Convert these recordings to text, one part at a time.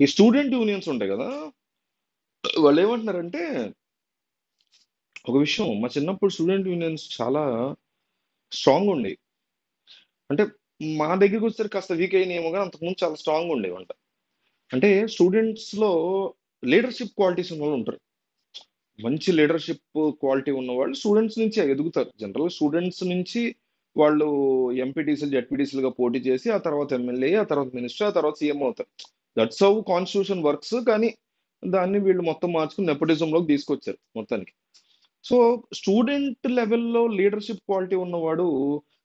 ఈ student unions ఉంటాయి కదా, వాళ్ళు ఏమంటున్నారంటే, ఒక విషయం, మా చిన్నప్పుడు స్టూడెంట్ యూనియన్స్ చాలా స్ట్రాంగ్ ఉండేవి. అంటే మా దగ్గరికి వచ్చేసరికి కాస్త వీక్ అయినాయేమో కానీ అంతకుముందు చాలా స్ట్రాంగ్ ఉండేవంట. అంటే స్టూడెంట్స్ లో లీడర్షిప్ క్వాలిటీస్ ఉన్న వాళ్ళు ఉంటారు. మంచి లీడర్షిప్ క్వాలిటీ ఉన్న వాళ్ళు స్టూడెంట్స్ నుంచి ఎదుగుతారు. జనరల్ స్టూడెంట్స్ నుంచి వాళ్ళు ఎంపీటీసీలు జెడ్పీటీసీలుగా పోటీ చేసి ఆ తర్వాత ఎమ్మెల్యే, ఆ తర్వాత మినిస్టర్, ఆ తర్వాత సీఎం అవుతారు. That's how constitution works. కానీ దాన్ని వీళ్ళు మొత్తం మార్చుకుని నెపోటిజంలోకి తీసుకొచ్చారు మొత్తానికి. సో స్టూడెంట్ లెవెల్లో లీడర్షిప్ క్వాలిటీ ఉన్నవాడు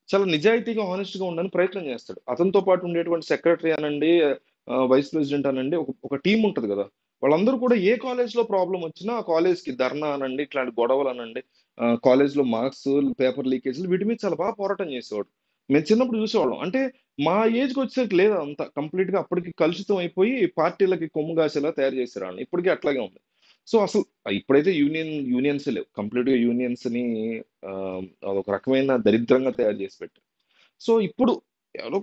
చాలా నిజాయితీగా హానెస్ట్ గా ఉండడానికి ప్రయత్నం చేస్తాడు. అతనితో పాటు ఉండేటువంటి సెక్రటరీ అనండి, వైస్ ప్రెసిడెంట్ అనండి, ఒక టీం ఉంటది కదా, వాళ్ళందరూ కూడా ఏ కాలేజ్ లో ప్రాబ్లం వచ్చినా ఆ కాలేజ్ కి ధర్నా అనండి, ఇట్లాంటి గొడవలు అనండి, కాలేజ్ లో మార్క్స్, పేపర్ లీకేజీలు, వీటి మీద చాలా బాగా పోరాటం చేసేవాడు. మేము చిన్నప్పుడు చూసేవాళ్ళం. అంటే మా ఏజ్కి వచ్చేసరికి లేదు, అంతా కంప్లీట్ గా అప్పటికి కలుషితం అయిపోయి పార్టీలకి కొమ్ము కాసేలా తయారు చేసేవాళ్ళని. ఇప్పటికీ అట్లాగే ఉంది. సో అసలు ఇప్పుడైతే యూనియన్స్ లేవు, కంప్లీట్ గా యూనియన్స్ ని ఆ, అదొక రకమైన దరిద్రంగా తయారు చేసి పెట్టారు. సో ఇప్పుడు ఎవరో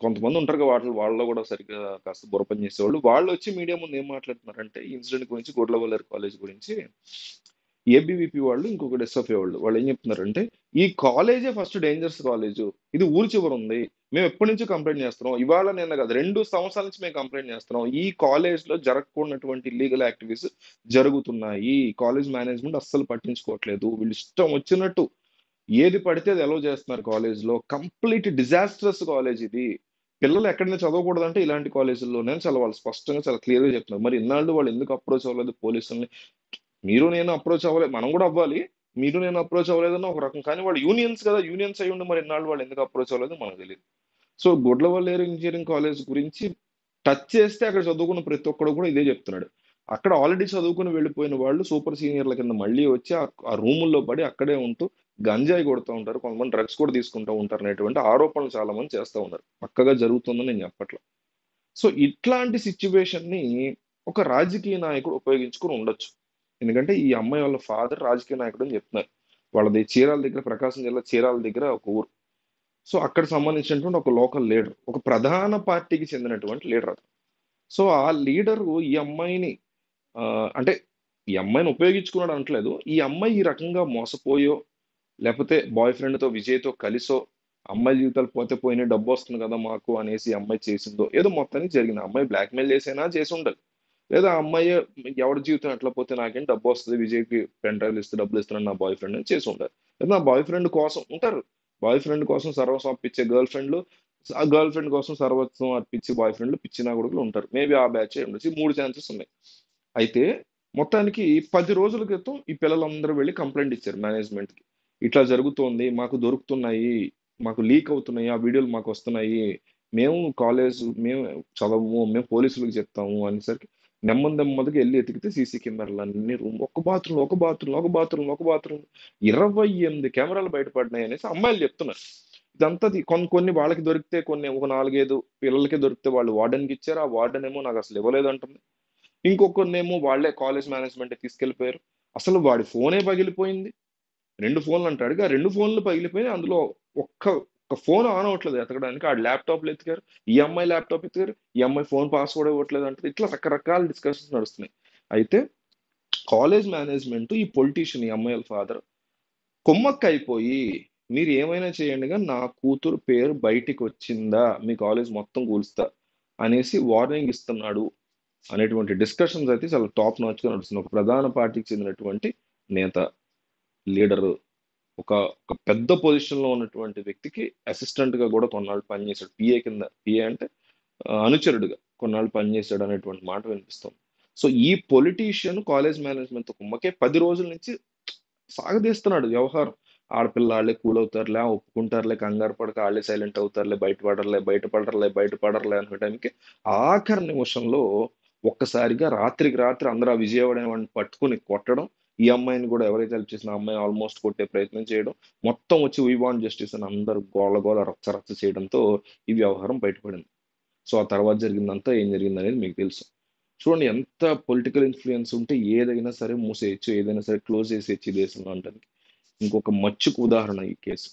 కొంతమంది ఉంటారు కదా, వాళ్ళలో కూడా సరిగ్గా కాస్త బుర్ర పని చేసేవాళ్ళు, వాళ్ళు వచ్చి మీడియా ముందు ఏం మాట్లాడుతున్నారంటే ఈ ఇన్సిడెంట్ గురించి, గొడ్లవల్లేరు కాలేజ్ గురించి, ఏబీవీపీ వాళ్ళు ఇంకొకటి ఎస్ఎఫ్ఏ వాళ్ళు ఏం చెప్తున్నారంటే, ఈ కాలేజే ఫస్ట్ డేంజరస్ కాలేజ్, ఇది ఊరి చివర ఉంది, మేము ఎప్పటి నుంచో కంప్లైంట్ చేస్తున్నాం, ఇవాళ నిన్న కదా 2 సంవత్సరాల నుంచి మేము కంప్లైంట్ చేస్తున్నాం, ఈ కాలేజ్ లో జరగకూడనటువంటి ఇల్లీగల్ యాక్టివిటీస్ జరుగుతున్నాయి, కాలేజ్ మేనేజ్మెంట్ అస్సలు పట్టించుకోవట్లేదు, వీళ్ళు ఇష్టం వచ్చినట్టు ఏది పడితే అది అలౌ చేస్తున్నారు కాలేజ్ లో, కంప్లీట్ డిజాస్ట్రస్ కాలేజ్ ఇది, పిల్లలు ఎక్కడైనా చదవకూడదంటే ఇలాంటి కాలేజీల్లోనే, చాలా వాళ్ళు స్పష్టంగా చాలా క్లియర్ గా చెప్తున్నారు. మరి ఇన్నాళ్ళు వాళ్ళు ఎందుకు అప్రోచ్ అవ్వలేదు పోలీసుల్ని? మీరు నేను అప్రోచ్ అవ్వలేదు, మనం కూడా అవ్వాలి, మీరు నేను అప్రోచ్ అవ్వలేదన్న ఒక రకం, కానీ వాళ్ళు యూనియన్స్ కదా, యూనియన్స్ అయ్యి ఉండి మరి ఇన్నాళ్ళు వాళ్ళు ఎందుకు అప్రోచ్ అవ్వలేదు మనకు తెలియదు. సో గుడ్లవల్లేరు ఇంజనీరింగ్ కాలేజ్ గురించి టచ్ చేస్తే అక్కడ చదువుకున్న ప్రతి ఒక్కడు కూడా ఇదే చెప్తున్నాడు. అక్కడ ఆల్రెడీ చదువుకుని వెళ్ళిపోయిన వాళ్ళు సూపర్ సీనియర్ల కింద మళ్ళీ వచ్చి ఆ రూముల్లో పడి అక్కడే ఉంటూ గంజాయి కొడుతూ ఉంటారు, కొంతమంది డ్రగ్స్ కూడా తీసుకుంటూ ఉంటారు అనేటువంటి ఆరోపణలు చాలా మంది చేస్తూ ఉన్నారు. పక్కగా జరుగుతుందని నేను చెప్పట్లా. సో ఇట్లాంటి సిచ్యువేషన్ ని ఒక రాజకీయ నాయకుడు ఉపయోగించుకుని ఉండొచ్చు. ఎందుకంటే ఈ అమ్మాయి వాళ్ళ ఫాదర్ రాజకీయ నాయకుడు అని చెప్తున్నారు. వాళ్ళది చీరాల దగ్గర, ప్రకాశం జిల్లా చీరాల దగ్గర ఒక ఊరు. సో అక్కడ సంబంధించినటువంటి ఒక లోకల్ లీడర్, ఒక ప్రధాన పార్టీకి చెందినటువంటి లీడర్ అతను. సో ఆ లీడరు ఈ అమ్మాయిని ఆ, అంటే ఈ అమ్మాయిని ఉపయోగించుకున్నాడు అనట్లేదు, ఈ అమ్మాయి ఈ రకంగా మోసపోయో, లేకపోతే బాయ్ ఫ్రెండ్ తో విజయ్తో కలిసో, అమ్మాయి జీవితాలు పోతే పోయినా డబ్బు వస్తుంది కదా మాకు అనేసి ఈ అమ్మాయి చేసిందో ఏదో మొత్తానికి జరిగింది. ఆ అమ్మాయి బ్లాక్మెయిల్ చేసైనా చేసి ఉండాలి, లేదా ఆ అమ్మాయి ఎవరి జీవితం ఎట్లా పోతే నాకేం డబ్బు వస్తుంది, విజయ్కి పెన్ డ్రైవ్లు ఇస్తే డబ్బులు ఇస్తున్నాను నా బాయ్ ఫ్రెండ్ అని చేసి ఉంటారు. లేదా నా బాయ్ ఫ్రెండ్ కోసం ఉంటారు, బాయ్ ఫ్రెండ్ కోసం సర్వస్వం అర్పించే గర్ల్ ఫ్రెండ్లు, ఆ గర్ల్ ఫ్రెండ్ కోసం సర్వస్వం అర్పించే బాయ్ ఫ్రెండ్లు, పిచ్చిన కొడుకులు ఉంటారు. మేబీ ఆ బ్యాచ్ ఉండొచ్చు. ఈ 3 ఛాన్సెస్ ఉన్నాయి. అయితే మొత్తానికి 10 రోజుల క్రితం ఈ పిల్లలందరూ వెళ్ళి కంప్లైంట్ ఇచ్చారు మేనేజ్మెంట్ కి, ఇట్లా జరుగుతోంది, మాకు దొరుకుతున్నాయి, మాకు లీక్ అవుతున్నాయి, ఆ వీడియోలు మాకు వస్తున్నాయి, మేము కాలేజ్ మేము చదవము, మేము పోలీసులకు చెప్తాము అనేసరికి నెమ్మదిగా వెళ్ళి ఎతికితే సీసీ కెమెరాలు అన్ని రూమ్, ఒక బాత్రూమ్ 28 కెమెరాలు బయటపడినాయి అనేసి అమ్మాయిలు చెప్తున్నారు. ఇదంతా కొన్ని వాళ్ళకి దొరికితే, కొన్ని ఒక 4-5 పిల్లలకి దొరికితే వాళ్ళు వార్డెన్కి ఇచ్చారు, ఆ వార్డెన్ ఏమో నాకు అసలు ఇవ్వలేదు అంటుంది. ఇంకొకరినేమో వాళ్ళే కాలేజ్ మేనేజ్మెంట్ తీసుకెళ్లిపోయారు. అసలు వాడి ఫోనే పగిలిపోయింది. 2 ఫోన్లు అంటాడు, ఆ 2 ఫోన్లు పగిలిపోయి అందులో ఒక్క ఒక్క ఫోన్ ఆన్ అవ్వట్లేదు ఎతకడానికి, ఆ ల్యాప్టాప్లు ఎతికారు, ఈ అమ్మాయి ల్యాప్టాప్ ఎతికారు, ఈ అమ్మాయి ఫోన్ పాస్వర్డ్ ఇవ్వట్లేదు అంటే, ఇట్లా రకరకాల డిస్కషన్స్ నడుస్తున్నాయి. అయితే కాలేజ్ మేనేజ్మెంట్ ఈ పొలిటీషియన్, ఈ అమ్మాయిల ఫాదర్ కొమ్మక్క అయిపోయి, మీరు ఏమైనా చేయండి కానీ నా కూతురు పేరు బయటికి వచ్చిందా మీ కాలేజ్ మొత్తం కూలుస్తా అనేసి వార్నింగ్ ఇస్తున్నాడు అనేటువంటి డిస్కషన్స్ అయితే చాలా టాప్ నాచ్ గా నడుస్తుంది. ఒక ప్రధాన పార్టీకి చెందినటువంటి నేత, లీడర్, ఒక ఒక పెద్ద పొజిషన్ లో ఉన్నటువంటి వ్యక్తికి అసిస్టెంట్ గా కూడా కొన్నాళ్ళు పనిచేశాడు, పిఏ కింద, పిఏ అంటే అనుచరుడుగా కొన్నాళ్ళు పనిచేశాడు అనేటువంటి మాట వినిపిస్తుంది. సో ఈ పొలిటీషియన్ కాలేజ్ మేనేజ్మెంట్ తో కుమ్మకే 10 రోజుల నుంచి సాగదీస్తున్నాడు వ్యవహారం. ఆడపిల్ల ఆళ్ళే కూల్ అవుతారులే, ఒప్పుకుంటారులే, కంగారు పడక ఆళ్ళే సైలెంట్ అవుతారులే, బయటపడరులే అనే టైంకి ఆఖరి నిమిషంలో ఒక్కసారిగా రాత్రికి రాత్రి అందరూ ఆ విజయవాడ అనే వాడిని పట్టుకుని కొట్టడం, ఈ అమ్మాయిని కూడా ఎవరైతే హెల్ప్ చేసిన ఆ అమ్మాయిని ఆల్మోస్ట్ కొట్టే ప్రయత్నం చేయడం, మొత్తం వచ్చి వీ వాంట్ జస్టిస్ అని అందరూ గోల రచ్చ చేయడంతో ఈ వ్యవహారం బయటపడింది. సో ఆ తర్వాత జరిగిందంతా ఏం జరిగింది అనేది మీకు తెలుసు. చూడండి ఎంత పొలిటికల్ ఇన్ఫ్లుయెన్స్ ఉంటే ఏదైనా సరే మూసేయచ్చు, ఏదైనా సరే క్లోజ్ చేసేయచ్చు ఈ దేశంలో అంటానికి ఇంకొక మచ్చుకు ఉదాహరణ ఈ కేసు.